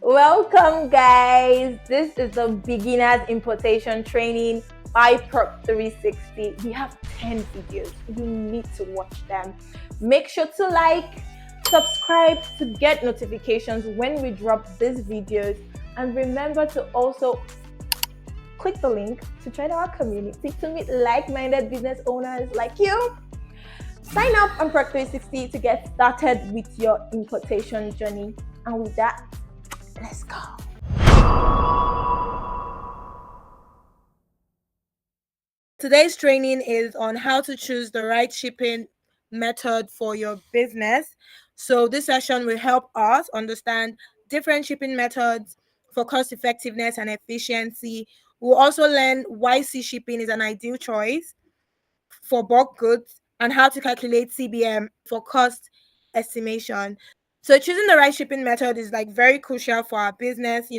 Welcome, guys. This is the beginners importation training by Prop 360. We have 10 videos. You need to watch them. Make sure to like, subscribe to get notifications when we drop these videos, and remember to also click the link to join our community to meet like-minded business owners like you. Sign up on Prop 360 to get started with your importation journey. And with that, let's go. Today's training is on how to choose the right shipping method for your business. So this session will help us understand different shipping methods for cost effectiveness and efficiency. We'll also learn why sea shipping is an ideal choice for bulk goods and how to calculate CBM for cost estimation. So choosing the right shipping method is like very crucial for our business,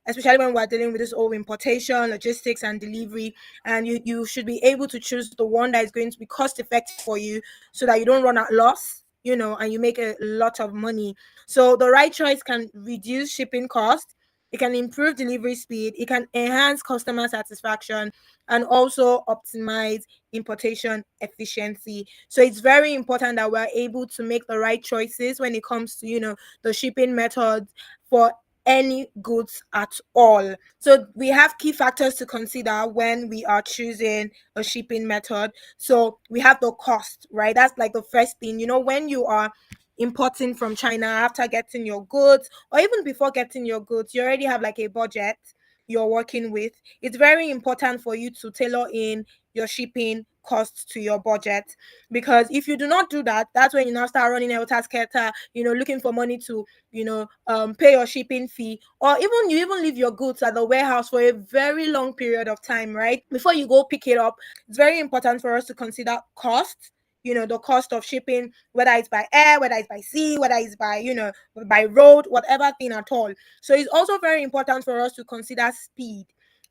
especially when we're dealing with this whole importation, logistics, and delivery. And you should be able to choose the one that is going to be cost effective for you so that you don't run at loss, and you make a lot of money. So the right choice can reduce shipping costs, it can improve delivery speed, it can enhance customer satisfaction, and also optimize importation efficiency. So it's very important that we're able to make the right choices when it comes to, the shipping methods for any goods at all. So we have key factors to consider when we are choosing a shipping method. So we have the cost, right? That's like the first thing. When you are importing from China after getting your goods, or even before getting your goods, you already have like a budget you're working with. It's very important for you to tailor in your shipping costs to your budget, because if you do not do that, that's when you now start running helter skelter, looking for money to pay your shipping fee, or even leave your goods at the warehouse for a very long period of time, right, before you go pick it up. It's very important for us to consider costs, the cost of shipping, whether it's by air, whether it's by sea, whether it's by by road, whatever thing at all. So it's also very important for us to consider speed.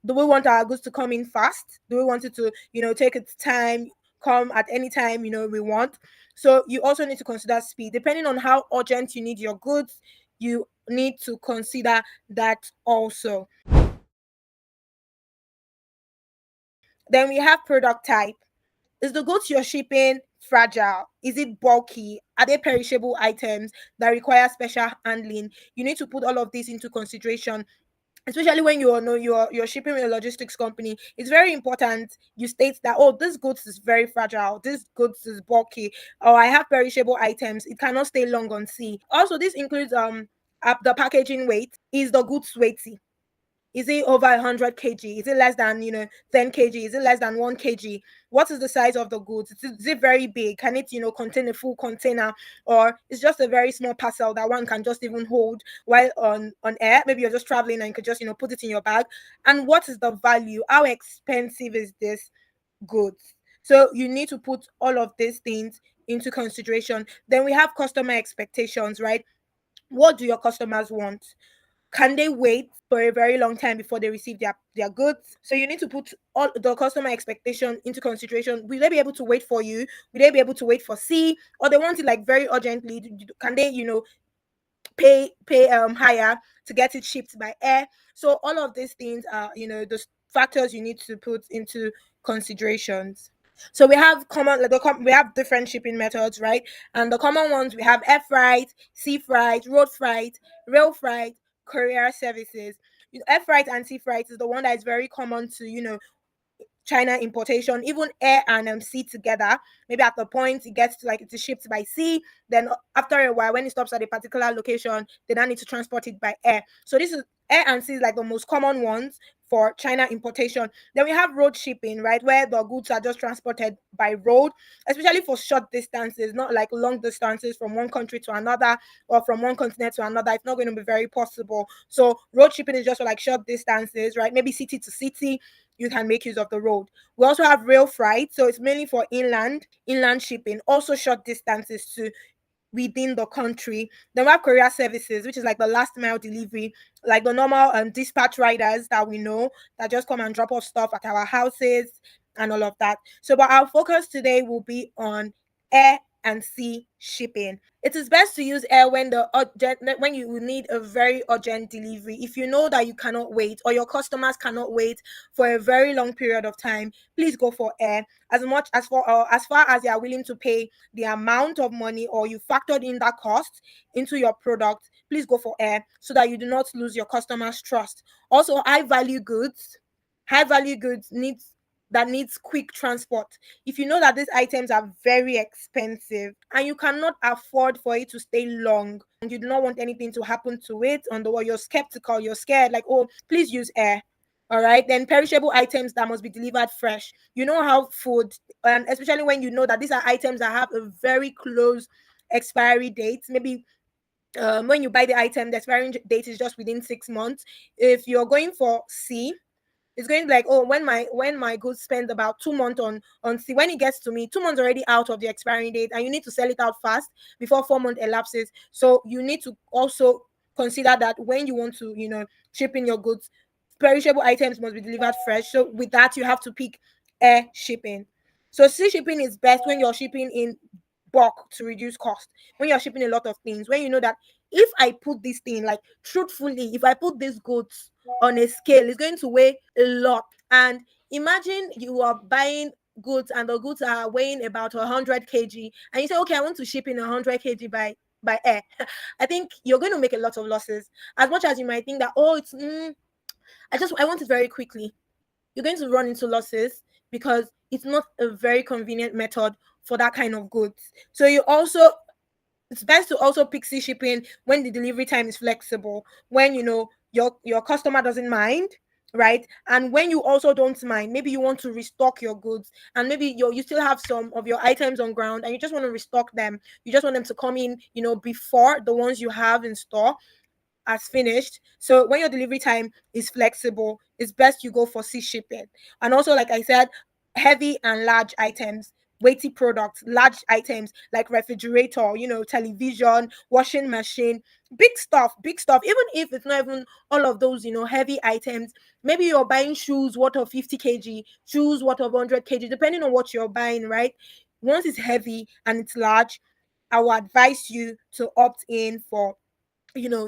Do we want our goods to come in fast? Do we want it to, take its time, come at any time, we want? So you also need to consider speed. Depending on how urgent you need your goods, you need to consider that also. Then we have product type. Is the goods you're shipping fragile? Is it bulky? Are they perishable items that require special handling? You need to put all of this into consideration, especially when you're shipping with a logistics company. It's very important you state that, oh, this goods is very fragile, this goods is bulky, or I have perishable items, it cannot stay long on sea. Also, this includes the packaging weight. Is the goods weighty? Is it over 100 kg? Is it less than 10 kg? Is it less than 1 kg? What is the size of the goods? Is it very big? Can it contain a full container, or it's just a very small parcel that one can just even hold while on air? Maybe you're just traveling and you could just put it in your bag. And what is the value? How expensive is this goods? So you need to put all of these things into consideration. Then we have customer expectations, right? What do your customers want? Can they wait for a very long time before they receive their goods? So you need to put all the customer expectation into consideration. Will they be able to wait for you? Will they be able to wait for C? Or they want it like very urgently? Can they pay higher to get it shipped by air? So all of these things are the factors you need to put into considerations. So we have we have different shipping methods, right? And the common ones, we have air freight, sea freight, road freight, rail freight, courier services. Air freight and sea freight is the one that is very common to China importation, even air and sea together. Maybe at the point it gets to like it's shipped by sea, then after a while, when it stops at a particular location, they now need to transport it by air. So this is air and sea is like the most common ones for China importation. Then we have road shipping, right, where the goods are just transported by road, especially for short distances, not like long distances from one country to another or from one continent to another. It's not going to be very possible. So road shipping is just for like short distances, right? Maybe city to city, you can make use of the road. We also have rail freight, so it's mainly for inland shipping, also short distances to within the country. Then we have courier services, which is like the last mile delivery, like the normal dispatch riders that we know that just come and drop off stuff at our houses and all of that. So, but our focus today will be on air and C shipping. It is best to use air when when you will need a very urgent delivery. If you know that you cannot wait or your customers cannot wait for a very long period of time, please go for air. As far as you are willing to pay the amount of money or you factored in that cost into your product, please go for air so that you do not lose your customers' trust. Also, high value goods needs quick transport. If you know that these items are very expensive and you cannot afford for it to stay long and you do not want anything to happen to it, on the way you're skeptical, you're scared, like, oh, please use air. All right, then perishable items that must be delivered fresh. You know how food, and especially when you know that these are items that have a very close expiry date, maybe when you buy the item, the expiring date is just within 6 months. If you're going for C, it's going to be like, oh, when my goods spend about 2 months on C, when it gets to me, 2 months already out of the expiring date, and you need to sell it out fast before 4 months elapses. So you need to also consider that when you want to, ship in your goods, perishable items must be delivered fresh. So with that, you have to pick air shipping. So sea shipping is best when you're shipping in bulk to reduce cost. When you're shipping a lot of things, when you know that if I put this thing, like truthfully, if I put these goods on a scale, it's going to weigh a lot. And imagine you are buying goods and the goods are weighing about 100 kg, and you say, okay, I want to ship in 100 kg by air. I think you're going to make a lot of losses. As much as you might think that, oh, I want it very quickly, you're going to run into losses because it's not a very convenient method for that kind of goods. So it's best to also pick sea shipping when the delivery time is flexible, when your customer doesn't mind, right? And when you also don't mind, maybe you want to restock your goods, and maybe you still have some of your items on ground and you just want to restock them. You just want them to come in, before the ones you have in store as finished. So when your delivery time is flexible, it's best you go for sea shipping. And also, like I said, heavy and large items, weighty products, large items like refrigerator, television, washing machine, big stuff. Even if it's not even all of those, heavy items, maybe you're buying shoes worth of 50 kg, shoes worth of 100 kg, depending on what you're buying, right? Once it's heavy and it's large, I will advise you to opt in for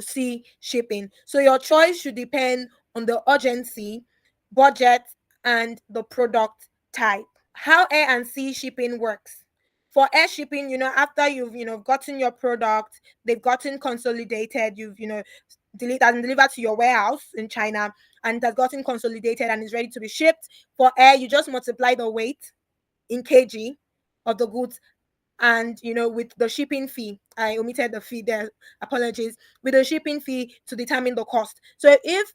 sea shipping. So your choice should depend on the urgency, budget, and the product type. How air and sea shipping works. For air shipping, after you've gotten your product, they've gotten consolidated, you've delivered to your warehouse in China, and it has gotten consolidated and is ready to be shipped. For air, you just multiply the weight in kg of the goods, and with the shipping fee, I omitted the fee there, apologies, with the shipping fee to determine the cost. So if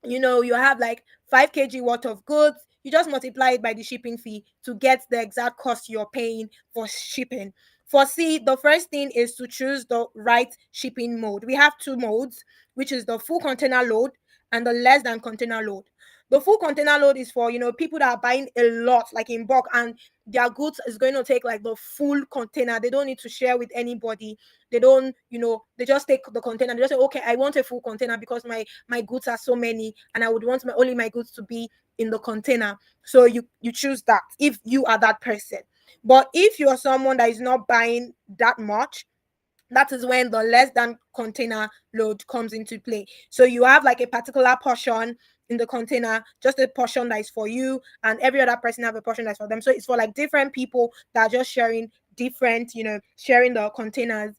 you have like 5 kg worth of goods, you just multiply it by the shipping fee to get the exact cost you're paying for shipping. For C, the first thing is to choose the right shipping mode. We have two modes, which is the full container load and the less than container load. The full container load is for people that are buying a lot, like in bulk, and their goods is going to take like the full container. They don't need to share with anybody. They don't, they just take the container. They just say, okay, I want a full container because my goods are so many, and I would want only my goods to be in the container. So you choose that if you are that person. But if you're someone that is not buying that much, that is when the less than container load comes into play. So you have like a particular portion in the container, just a portion that is for you, and every other person have a portion that's for them. So it's for like different people that are just sharing different, sharing the containers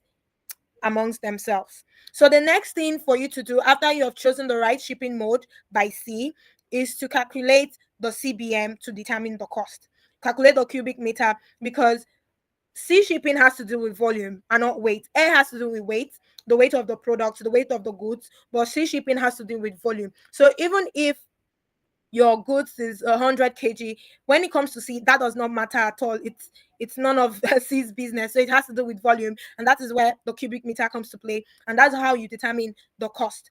amongst themselves. So the next thing for you to do after you have chosen the right shipping mode by C is to calculate the CBM to determine the cost. Calculate the cubic meter, because sea shipping has to do with volume and not weight. Air has to do with weight, the weight of the product, the weight of the goods, but sea shipping has to do with volume. So even if your goods is 100 kg, when it comes to sea, that does not matter at all. It's none of C's business. So it has to do with volume, and that is where the cubic meter comes to play, and that's how you determine the cost.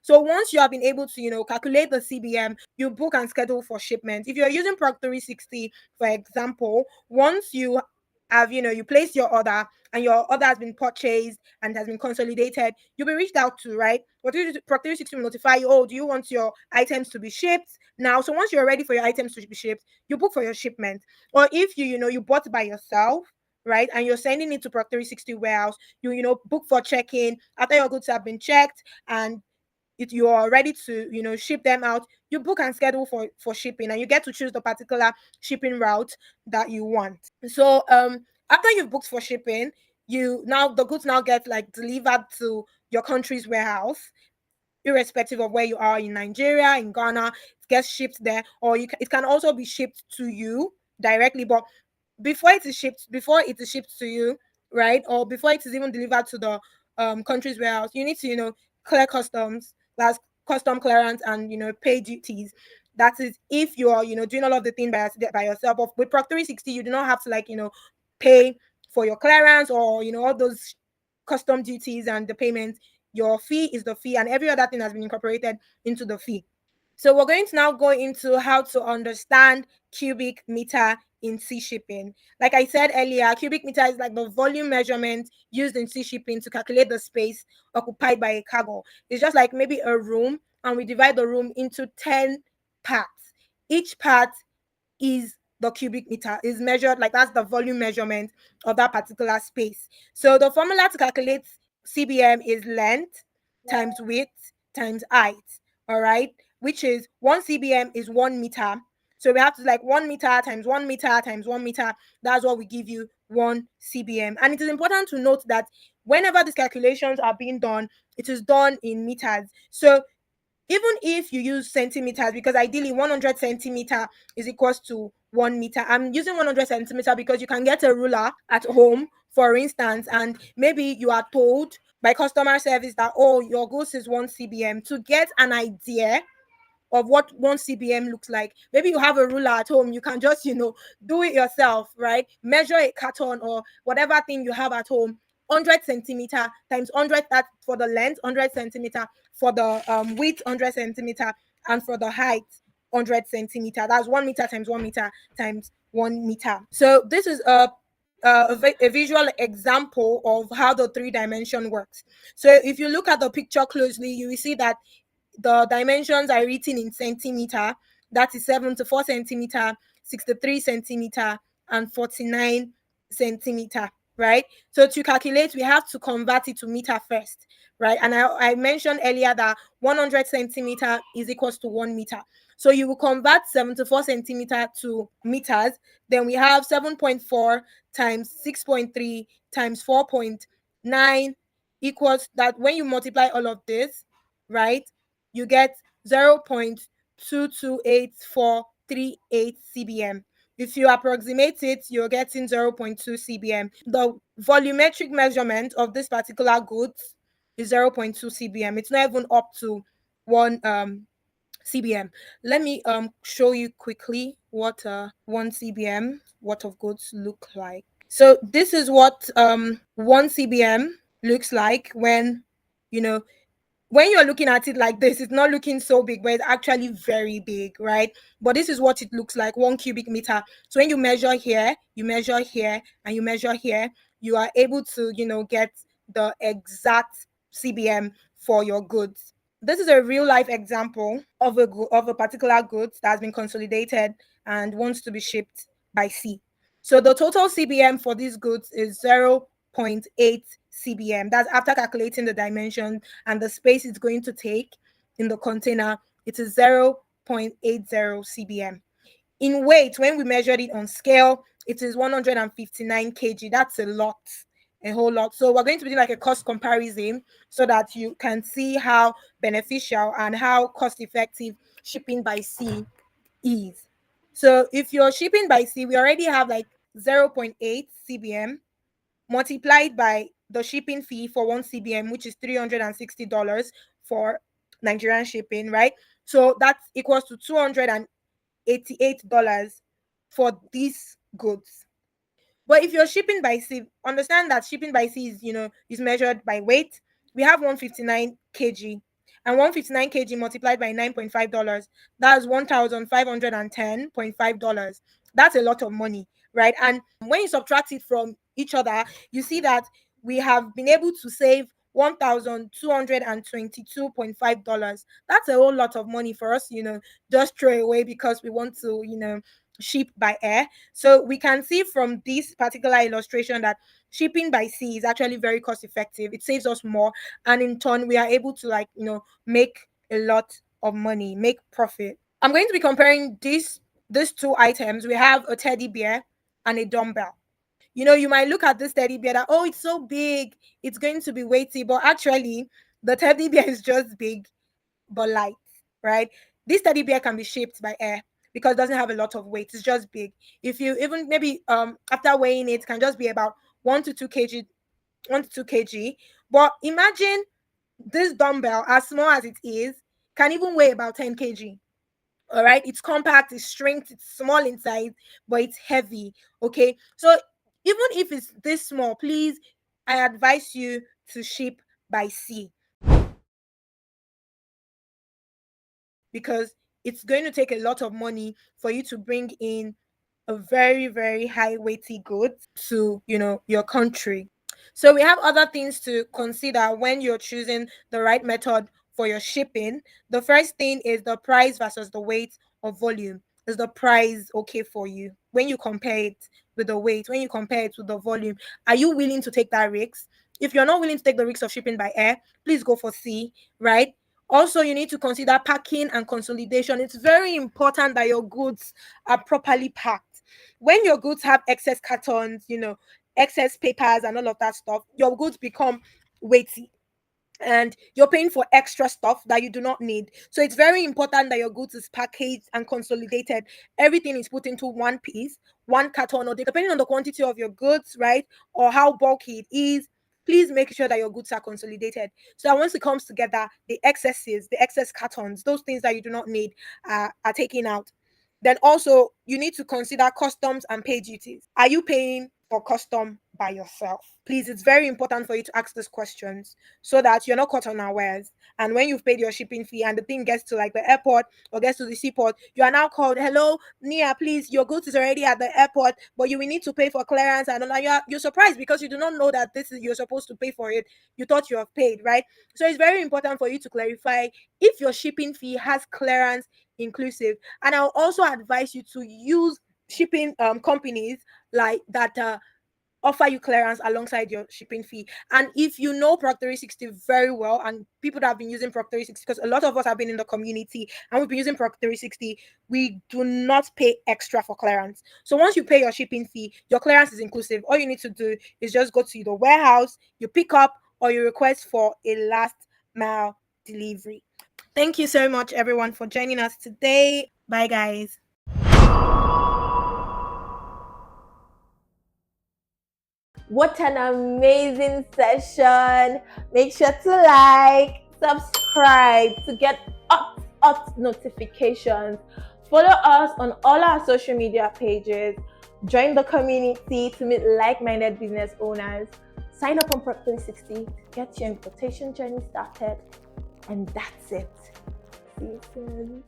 So once you have been able to, calculate the CBM, you book and schedule for shipment. If you're using Prog 360, for example, once you have, you placed your order and your order has been purchased and has been consolidated, you'll be reached out to, right? Procter360 will notify you, oh, do you want your items to be shipped now? So once you're ready for your items to be shipped, you book for your shipment. Or if you bought by yourself, right, and you're sending it to Procter360 warehouse, book for check-in after your goods have been checked and you are ready to ship them out. You book and schedule for shipping, and you get to choose the particular shipping route that you want. So after you've booked for shipping, the goods now get like delivered to your country's warehouse, irrespective of where you are in Nigeria, in Ghana. It gets shipped there, or it can also be shipped to you directly. But before it is shipped to you, right, or before it is even delivered to the country's warehouse, you need to clear customs, that's custom clearance, and pay duties. That is if you are doing all of the thing by yourself. But with Procter360, you do not have to pay for your clearance or all those custom duties and the payments. Your fee is the fee, and every other thing has been incorporated into the fee. So we're going to now go into how to understand cubic meter in sea shipping. Like I said earlier, cubic meter is like the volume measurement used in sea shipping to calculate the space occupied by a cargo. It's just like maybe a room, and we divide the room into 10 parts. Each part is the cubic meter, is measured, like that's the volume measurement of that particular space. So the formula to calculate CBM is length times width times height. All right, which is 1 CBM is 1 meter. So we have to, like, 1 meter times 1 meter times 1 meter. That's what we give you 1 CBM. And it is important to note that whenever these calculations are being done, it is done in meters. So even if you use centimeters, because ideally 100 centimeter is equals to 1 meter. I'm using 100 centimeter because you can get a ruler at home, for instance, and maybe you are told by customer service that, oh, your goods is 1 CBM. To get an idea of what 1 CBM looks like, maybe you have a ruler at home, you can just do it yourself, right? Measure a carton or whatever thing you have at home. 100 centimeter times 100, that for the length, 100 centimeter for the width, 100 centimeter, and for the height, 100 centimeter. That's 1 meter times 1 meter times 1 meter. So this is a visual example of how the three dimension works. So if you look at the picture closely, you will see that the dimensions are written in centimeter. That is 74 centimeter, 63 centimeter, and 49 centimeter, right? So to calculate, we have to convert it to meter first, right? And I mentioned earlier that 100 centimeter is equals to 1 meter. So you will convert 74 centimeter to meters. Then we have 7.4 times 6.3 times 4.9 equals that. When you multiply all of this, right, you get 0.228438 CBM. If you approximate it, you're getting 0.2 CBM. The volumetric measurement of this particular goods is 0.2 CBM. It's not even up to 1 CBM. Let me show you quickly what 1 CBM worth of goods look like. So this is what 1 CBM looks like you know when you're looking at it like this. It's not looking so big, but it's actually very big, right? But this is what it looks like, 1 cubic meter. So when you measure here, you measure here, and you measure here, you are able to get the exact CBM for your goods. This is a real life example of a particular goods that has been consolidated and wants to be shipped by sea. So the total CBM for these goods is 0.8 CBM. That's after calculating the dimension and the space it's going to take in the container. It is 0.80 CBM. In weight, when we measured it on scale, it is 159 kg. That's a lot, a whole lot. So we're going to be doing like a cost comparison so that you can see how beneficial and how cost effective shipping by sea is. So if you're shipping by sea, we already have like 0.8 CBM multiplied by the shipping fee for 1 CBM, which is $360 for Nigerian shipping, right? So that's equals to $288 for these goods. But if you're shipping by sea, understand that shipping by sea is measured by weight. We have 159 kg, and 159 kg multiplied by $9.5, that's $1,510.5. That's a lot of money, right? And when you subtract it from each other, you see that we have been able to save $1,222.5. That's a whole lot of money for us, just throw away because we want to, ship by air. So we can see from this particular illustration that shipping by sea is actually very cost effective. It saves us more, and in turn, we are able to make a lot of money, make profit. I'm going to be comparing these two items. We have a teddy bear and a dumbbell. You might look at this teddy bear that, oh, it's so big, it's going to be weighty, but actually, the teddy bear is just big but light, right? This teddy bear can be shaped by air because it doesn't have a lot of weight. It's just big. If you even maybe after weighing it, can just be about 1 to 2 kg, 1 to 2 kg. But imagine this dumbbell, as small as it is, can even weigh about 10 kg. All right, it's compact, it's strength, it's small inside, but it's heavy. Okay, so even if it's this small, please, I advise you to ship by sea, because it's going to take a lot of money for you to bring in a very, very high weighty good to your country. So we have other things to consider when you're choosing the right method for your shipping. The first thing is the price versus the weight or volume. Is the price okay for you when you compare it with the weight, when you compare it with the volume? Are you willing to take that risk? If you're not willing to take the risk of shipping by air, please go for sea, right? Also, you need to consider packing and consolidation. It's very important that your goods are properly packed. When your goods have excess cartons, excess papers and all of that stuff, your goods become weighty and you're paying for extra stuff that you do not need. So it's very important that your goods is packaged and consolidated. Everything is put into one piece, one carton, or depending on the quantity of your goods, right? Or how bulky it is. Please make sure that your goods are consolidated. So that once it comes together, the excesses, the excess cartons, those things that you do not need are taken out. Then also, you need to consider customs and pay duties. Are you paying for custom by yourself? Please, it's very important for you to ask these questions so that you're not caught unawares. And when you've paid your shipping fee and the thing gets to like the airport or gets to the seaport, you are now called, hello, Nia, please, your goods is already at the airport, but you will need to pay for clearance. And you're surprised because you do not know that you're supposed to pay for it. You thought you have paid, right? So it's very important for you to clarify if your shipping fee has clearance inclusive. And I'll also advise you to use shipping companies like that offer you clearance alongside your shipping fee. And if you know Proctor 360 very well, and people that have been using Proctor 360, because a lot of us have been in the community and we've been using Proctor 360, we do not pay extra for clearance. So once you pay your shipping fee, your clearance is inclusive. All you need to do is just go to the warehouse, you pick up, or you request for a last mile delivery. Thank you so much, everyone, for joining us today. Bye, guys. What an amazing session. Make sure to like, subscribe to get up notifications. Follow us on all our social media pages. Join the community to meet like-minded business owners. Sign up on Proctor 360, get your importation journey started, and that's it. See you soon.